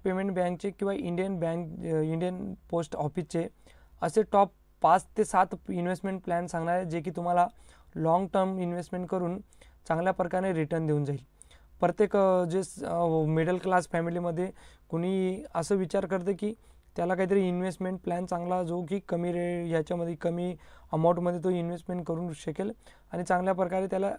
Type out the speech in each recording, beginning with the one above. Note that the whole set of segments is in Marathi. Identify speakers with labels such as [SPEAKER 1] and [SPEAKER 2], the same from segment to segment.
[SPEAKER 1] पेमेंट बँकचे किंवा इंडियन पोस्ट ऑफिसचे असे टॉप 5 ते 7 इन्व्हेस्टमेंट प्लॅन सांगणार आहे, जे की तुम्हाला लॉंग टर्म इन्व्हेस्टमेंट करून चांगल्या प्रकारे रिटर्न देऊन जाईल. प्रत्येक जे मिडल क्लास फॅमिलीमध्ये कुणी असं विचार करते की त्याला काहीतरी इन्व्हेस्टमेंट प्लॅन चांगला, जो की ह्याच्यामध्ये कमी अमाऊंटमध्ये तो इन्व्हेस्टमेंट करू शकेल आणि चांगल्या प्रकारे त्याला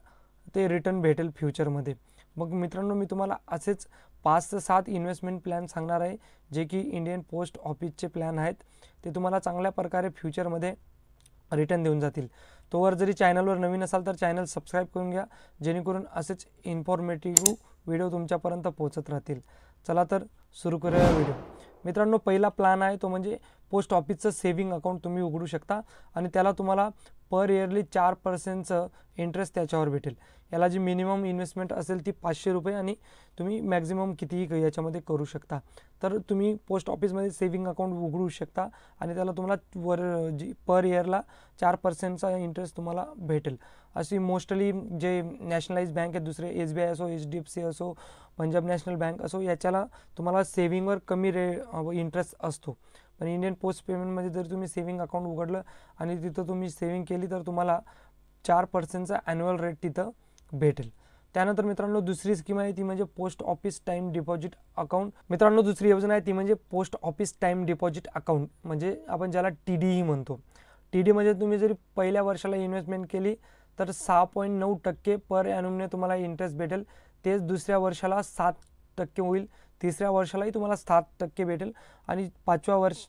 [SPEAKER 1] ते रिटर्न भेटेल फ्युचरमध्ये. मग मित्रांनो, मी तुम्हाला असेच 5 ते 7 इन्व्हेस्टमेंट प्लॅन सांगणार आहे, जे की इंडियन पोस्ट ऑफिसचे प्लॅन आहेत. ते तुम्हाला चांगल्या प्रकारे फ्युचरमध्ये रिटर्न देऊन जातील. तोवर जरी चॅनलवर नवीन असाल तर चॅनल सबस्क्राईब करून घ्या, जेणेकरून असेच इन्फॉर्मेटिव्ह व्हिडिओ तुमच्यापर्यंत पोहोचत राहतील. चला तर सुरू करूया व्हिडिओ. मित्रांनो, पहिला प्लॅन आहे तो म्हणजे पोस्ट ऑफिसचं सेव्हिंग अकाउंट तुम्ही उघडू शकता आणि त्याला तुम्हाला पर इयरली 4% इंटरेस्ट त्याच्यावर भेटेल. याला जी मिनिमम इन्व्हेस्टमेंट असेल ती 500 रुपये आणि तुम्ही मॅक्झिमम कितीही याच्यामध्ये करू शकता. तर तुम्ही पोस्ट ऑफिसमध्ये सेव्हिंग अकाउंट उघडू शकता आणि त्याला तुम्हाला पर इयरला 4%चा इंटरेस्ट तुम्हाला भेटेल. अशी मोस्टली जे नॅशनलाइज बँक आहेत, दुसरे SBI असो, HDFC असो, पंजाब नॅशनल बँक असो, याच्याला तुम्हाला सेव्हिंगवर कमी इंटरेस्ट असतो. पण इंडियन पोस्ट पेमेंटमध्ये जर तुम्ही सेव्हिंग अकाउंट उघडलं आणि तिथं तुम्ही सेव्हिंग केली तर तुम्हाला 4%चा ॲन्युअल रेट तिथं भेटेल. त्यानंतर मित्रांनो, दुसरी स्कीम आहे ती म्हणजे post office time deposit account. मित्रांनो, दुसरी योजना आहे ती म्हणजे post office time deposit account, म्हणजे आपण ज्याला TDही म्हणतो. TD म्हणजे तुम्ही जरी पहिल्या वर्षाला इन्व्हेस्टमेंट केली तर 6.9% पर ॲन्युमने तुम्हाला इंटरेस्ट भेटेल. तेच दुसऱ्या वर्षाला 7% होईल, तिसऱ्या वर्षालाही तुम्हाला 7% भेटेल आणि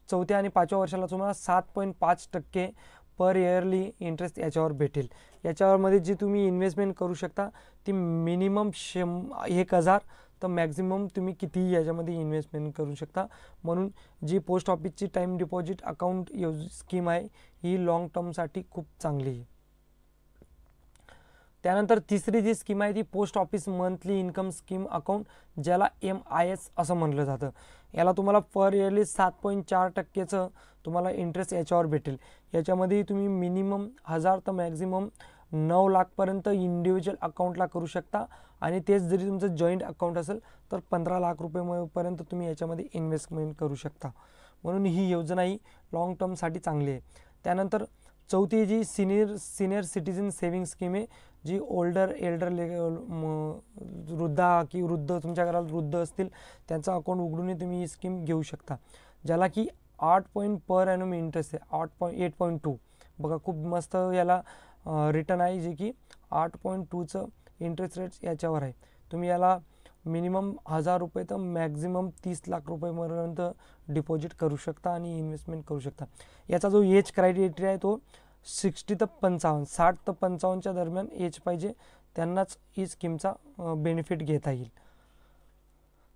[SPEAKER 1] चौथ्या आणि पाचव्या वर्षाला तुम्हाला 7.5% पर इयरली इंटरेस्ट याच्यावर भेटेल. याच्यावरमध्ये जी तुम्ही इन्व्हेस्टमेंट करू शकता ती मिनिमम 1,000 तर मॅक्झिमम तुम्ही कितीही याच्यामध्ये इन्व्हेस्टमेंट करू शकता. म्हणून जी पोस्ट ऑफिसची टाईम डिपॉझिट अकाउंट स्कीम आहे ही लॉंग टर्मसाठी खूप चांगली आहे. त्यानंतर तिसरी जी स्कीम आहे ती post office monthly income scheme account, ज्याला MIS असं म्हटलं जातं. याला तुम्हाला पर इयरली 7.4%चं तुम्हाला इंटरेस्ट याच्यावर भेटेल. याच्यामध्ये तुम्ही मिनिमम 1,000 तर मॅक्झिमम 9 लाखपर्यंत इंडिव्हिज्युअल अकाउंटला करू शकता आणि तेच जरी तुमचं जॉईंट अकाउंट असेल तर 15 लाख रुपयेपर्यंत तुम्ही याच्यामध्ये इन्व्हेस्टमेंट करू शकता. म्हणून ही योजना ही लॉंग टर्मसाठी चांगली आहे. त्यानंतर चौथी जी सिनियर सिटीजन सेव्हिंग स्कीम आहे, जी वृद्ध तुमच्या घरात वृद्ध असतील त्यांचा अकाउंट उघडूनही तुम्ही ही स्कीम घेऊ शकता, ज्याला की 8 पर ॲन्युम इंटरेस्ट आहे, 8.2. बघा, खूप मस्त याला रिटर्न आहे, जे की 8.2चं इंटरेस्ट रेट याच्यावर आहे. तुम्ही याला मिनिमम 1,000 रुपये तर मॅक्झिमम 30 लाख रुपयेपर्यंत डिपॉझिट करू शकता आणि इन्व्हेस्टमेंट करू शकता. याचा जो एज क्रायटेरिया आहे तो 60 ते 55, 60 ते 55च्या दरम्यान एज पाहिजे, त्यांनाच ही स्कीमचा बेनिफिट घेता येईल.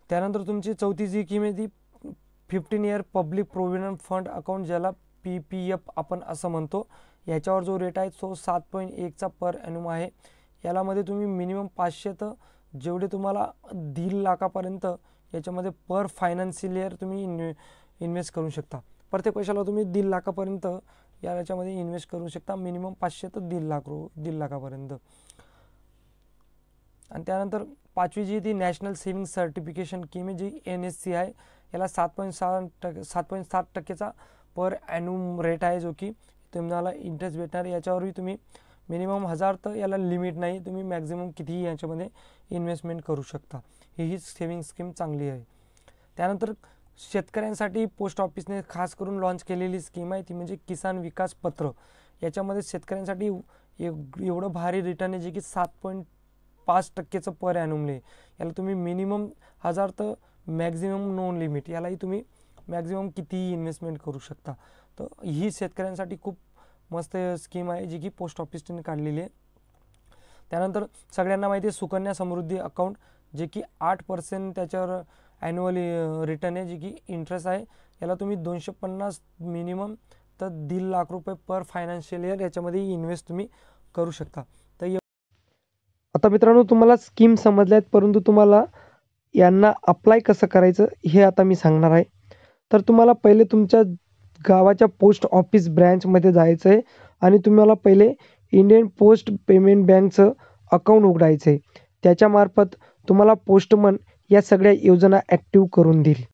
[SPEAKER 1] त्यानंतर तुमची चौथी जी स्कीम आहे ती 15 year public provident fund account, ज्याला PPF आपण असं म्हणतो. याच्यावर जो रेट आहे तो 7.1चा पर ॲन्युम आहे. यालामध्ये तुम्ही मिनिमम 500 तर जेवढे तुम्हाला 1.5 लाखापर्यंत याच्यामध्ये पर फायनान्शियल इयर तुम्ही इन्व्हेस्ट करू शकता. प्रत्येक वर्षाला तुम्ही 1.5 लाखापर्यंत याच्यामध्ये इन्व्हेस्ट करू शकता, मिनिमम 500 तर 1.5 लाखापर्यंत. आणि त्यानंतर पाचवी जी ती नॅशनल सेव्हिंग सर्टिफिकेशन स्कीम आहे, जी NSC आहे. याला 7.7%चा पर ॲन्युम रेट आहे, जो की तुम्हाला इंटरेस्ट भेटणार. याच्यावरही तुम्ही मिनिमम 1,000 तर याला लिमिट नाही, तुम्ही मॅक्झिमम कितीही याच्यामध्ये इन्व्हेस्टमेंट करू शकता. ही सेव्हिंग स्कीम चांगली आहे. त्यानंतर शेतकऱ्यांसाठी पोस्ट ऑफिसने खास करून लॉन्च केलेली स्कीम आहे ती म्हणजे किसान विकास पत्र. याच्यामध्ये शेतकऱ्यांसाठी एवढं भारी रिटर्न आहे, जे की 7.5%चं पर ॲन्युमले. याला तुम्ही मिनिमम 1,000 तर मॅक्झिमम नो लिमिट, यालाही तुम्ही मॅक्झिमम कितीही इन्व्हेस्टमेंट करू शकता. तर ही शेतकऱ्यांसाठी खूप मस्त स्कीम आहे, जी की पोस्ट ऑफिसने काढलेली आहे. त्यानंतर सगळ्यांना माहिती आहे सुकन्या समृद्धी अकाउंट, जे की 8% त्याच्यावर ॲन्युअली रिटर्न आहे, जे की इंटरेस्ट आहे. याला तुम्ही 250 मिनिमम तर 1.5 लाख रुपये पर फायनान्शियल इयर याच्यामध्ये इन्व्हेस्ट तुम्ही करू शकता. तर आता मित्रांनो, तुम्हाला स्कीम समजल्यात, परंतु तुम्हाला यांना अप्लाय कसं करायचं हे आता मी सांगणार आहे. तर तुम्हाला पहिले तुमच्या गावाच्या पोस्ट ऑफिस ब्रँचमध्ये जायचं आहे आणि तुम्हाला पहिले इंडियन पोस्ट पेमेंट बँकचं अकाउंट उघडायचं आहे. त्याच्यामार्फत तुम्हाला पोस्टमन या सगळ्या योजना ॲक्टिव्ह करून देईल.